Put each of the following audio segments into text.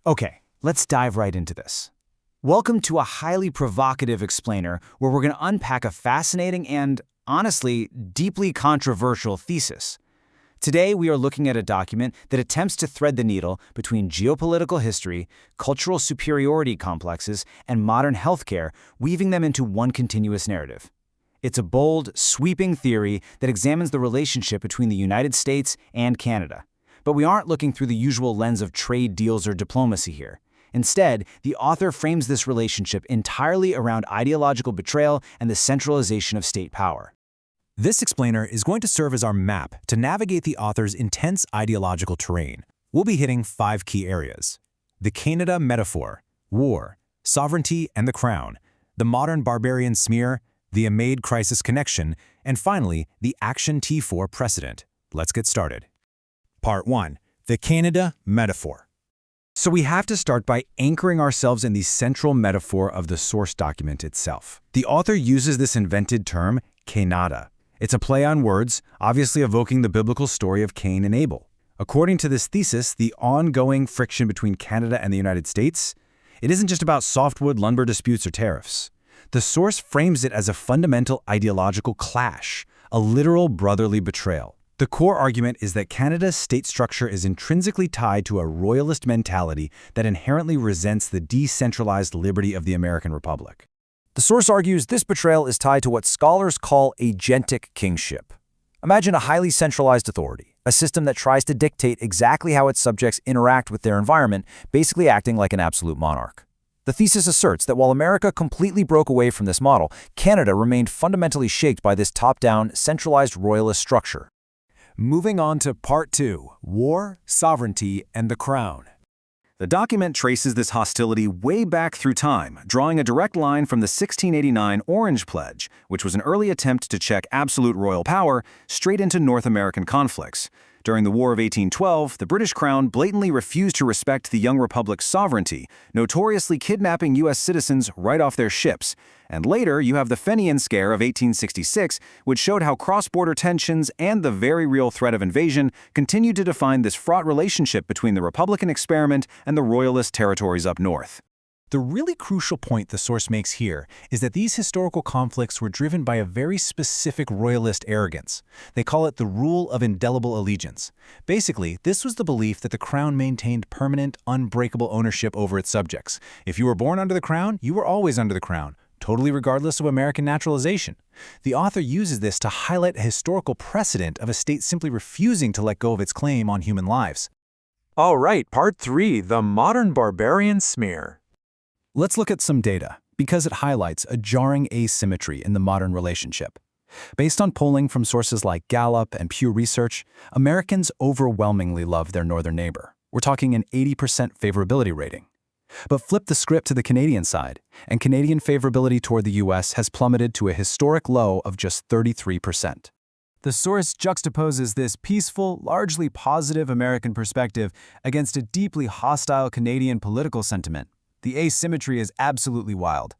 Okay, let's dive right into this. Welcome to a highly provocative explainer where we're going to unpack a fascinating and, honestly, deeply controversial thesis. Today, we are looking at a document that attempts to thread the needle between geopolitical history, cultural superiority complexes, and modern healthcare, weaving them into one continuous narrative. It's a bold, sweeping theory that examines the relationship between the United States and Canada. But we aren't looking through the usual lens of trade deals or diplomacy here. Instead, the author frames this relationship entirely around ideological betrayal and the centralization of state power. This explainer is going to serve as our map to navigate the author's intense ideological terrain. We'll be hitting 5 key areas: the Cainada metaphor, war, sovereignty and the crown, the modern barbarian smear, the Amade crisis connection, and finally, the Action T4 precedent. Let's get started. Part 1. The Cainada metaphor. So we have to start by anchoring ourselves in the central metaphor of the source document itself. The author uses this invented term, Cainada. It's a play on words, obviously evoking the biblical story of Cain and Abel. According to this thesis, the ongoing friction between Canada and the United States, it isn't just about softwood lumber disputes or tariffs. The source frames it as a fundamental ideological clash, a literal brotherly betrayal. The core argument is that Canada's state structure is intrinsically tied to a royalist mentality that inherently resents the decentralized liberty of the American Republic. The source argues this betrayal is tied to what scholars call agentic kingship. Imagine a highly centralized authority, a system that tries to dictate exactly how its subjects interact with their environment, basically acting like an absolute monarch. The thesis asserts that while America completely broke away from this model, Canada remained fundamentally shaped by this top-down, centralized royalist structure. Moving on to Part 2, War, Sovereignty, and the Crown. The document traces this hostility way back through time, drawing a direct line from the 1689 Orange Pledge, which was an early attempt to check absolute royal power, straight into North American conflicts. During the War of 1812, the British Crown blatantly refused to respect the young republic's sovereignty, notoriously kidnapping U.S. citizens right off their ships. And later, you have the Fenian Scare of 1866, which showed how cross-border tensions and the very real threat of invasion continued to define this fraught relationship between the Republican experiment and the Royalist territories up north. The really crucial point the source makes here is that these historical conflicts were driven by a very specific royalist arrogance. They call it the rule of indelible allegiance. Basically, this was the belief that the crown maintained permanent, unbreakable ownership over its subjects. If you were born under the crown, you were always under the crown, totally regardless of American naturalization. The author uses this to highlight a historical precedent of a state simply refusing to let go of its claim on human lives. All right, Part 3, the modern barbarian smear. Let's look at some data, because it highlights a jarring asymmetry in the modern relationship. Based on polling from sources like Gallup and Pew Research, Americans overwhelmingly love their northern neighbor. We're talking an 80% favorability rating. But flip the script to the Canadian side, and Canadian favorability toward the U.S. has plummeted to a historic low of just 33%. The source juxtaposes this peaceful, largely positive American perspective against a deeply hostile Canadian political sentiment. The asymmetry is absolutely wild.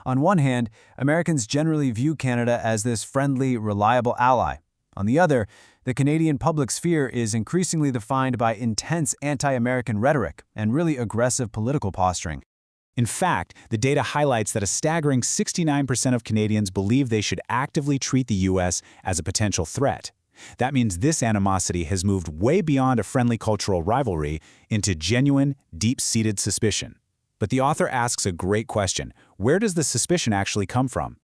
On one hand, Americans generally view Canada as this friendly, reliable ally. On the other, the Canadian public sphere is increasingly defined by intense anti-American rhetoric and really aggressive political posturing. In fact, the data highlights that a staggering 69% of Canadians believe they should actively treat the U.S. as a potential threat. That means this animosity has moved way beyond a friendly cultural rivalry into genuine, deep-seated suspicion. But the author asks a great question. Where does the suspicion actually come from?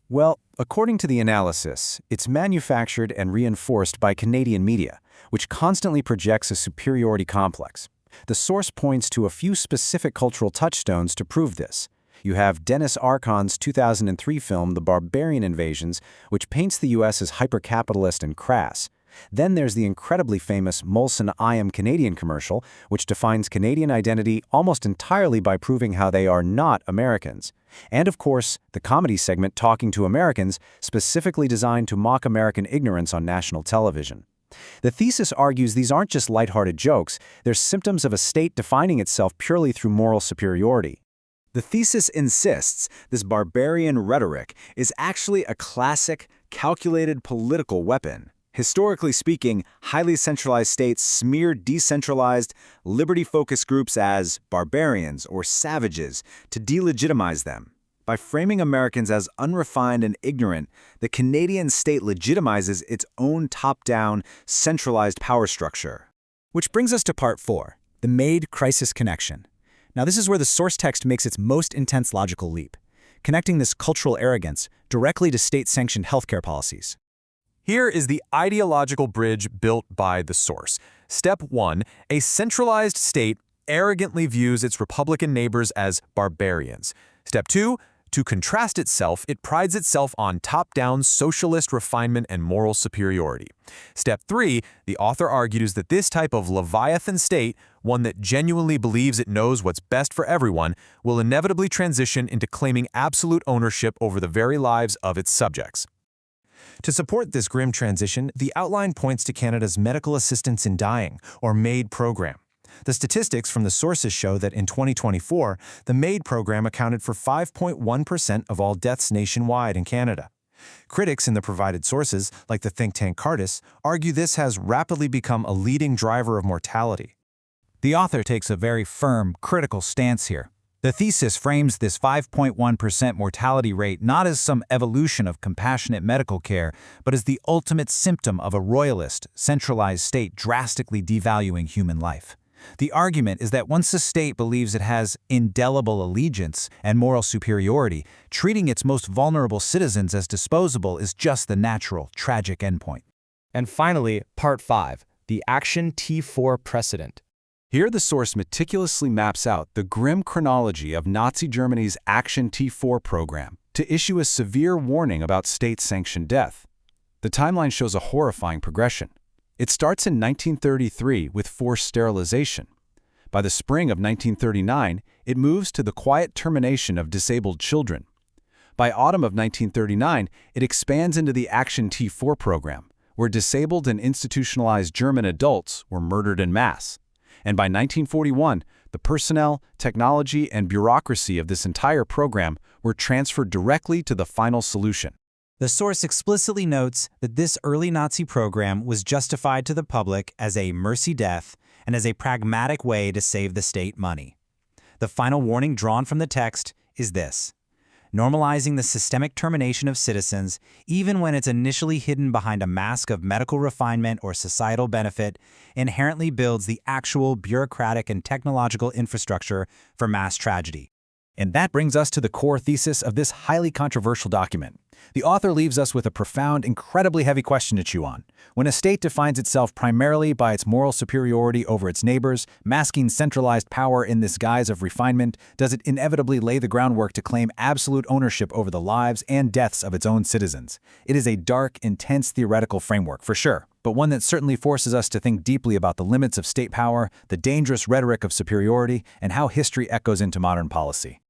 Well, according to the analysis, it's manufactured and reinforced by Canadian media, which constantly projects a superiority complex. The source points to a few specific cultural touchstones to prove this. You have Dennis Arcon's 2003 film, The Barbarian Invasions, which paints the U.S. as hyper-capitalist and crass. Then there's the incredibly famous Molson I Am Canadian commercial, which defines Canadian identity almost entirely by proving how they are not Americans. And of course, the comedy segment Talking to Americans, specifically designed to mock American ignorance on national television. The thesis argues these aren't just lighthearted jokes, they're symptoms of a state defining itself purely through moral superiority. The thesis insists this barbarian rhetoric is actually a classic, calculated political weapon. Historically speaking, highly centralized states smear decentralized, liberty-focused groups as barbarians or savages to delegitimize them. By framing Americans as unrefined and ignorant, the Canadian state legitimizes its own top-down, centralized power structure. Which brings us to part 4, the made-crisis connection. Now this is where the source text makes its most intense logical leap, connecting this cultural arrogance directly to state-sanctioned healthcare policies. Here is the ideological bridge built by the source. Step 1. A centralized state arrogantly views its Republican neighbors as barbarians. Step 2. To contrast itself, it prides itself on top-down socialist refinement and moral superiority. Step 3. The author argues that this type of Leviathan state, one that genuinely believes it knows what's best for everyone, will inevitably transition into claiming absolute ownership over the very lives of its subjects. To support this grim transition, the outline points to Canada's Medical Assistance in Dying, or MAID program. The statistics from the sources show that in 2024, the MAID program accounted for 5.1% of all deaths nationwide in Canada. Critics in the provided sources, like the think tank Cardis, argue this has rapidly become a leading driver of mortality. The author takes a very firm, critical stance here. The thesis frames this 5.1% mortality rate not as some evolution of compassionate medical care, but as the ultimate symptom of a royalist, centralized state drastically devaluing human life. The argument is that once a state believes it has indelible allegiance and moral superiority, treating its most vulnerable citizens as disposable is just the natural, tragic endpoint. And finally, Part 5, the Action T4 Precedent. Here the source meticulously maps out the grim chronology of Nazi Germany's Action T4 program to issue a severe warning about state-sanctioned death. The timeline shows a horrifying progression. It starts in 1933 with forced sterilization. By the spring of 1939, it moves to the quiet termination of disabled children. By autumn of 1939, it expands into the Action T4 program, where disabled and institutionalized German adults were murdered en masse. And by 1941, the personnel, technology, and bureaucracy of this entire program were transferred directly to the final solution. The source explicitly notes that this early Nazi program was justified to the public as a mercy death and as a pragmatic way to save the state money. The final warning drawn from the text is this: normalizing the systemic termination of citizens, even when it's initially hidden behind a mask of medical refinement or societal benefit, inherently builds the actual bureaucratic and technological infrastructure for mass tragedy. And that brings us to the core thesis of this highly controversial document. The author leaves us with a profound, incredibly heavy question to chew on. When a state defines itself primarily by its moral superiority over its neighbors, masking centralized power in this guise of refinement, does it inevitably lay the groundwork to claim absolute ownership over the lives and deaths of its own citizens? It is a dark, intense theoretical framework, for sure, but one that certainly forces us to think deeply about the limits of state power, the dangerous rhetoric of superiority, and how history echoes into modern policy.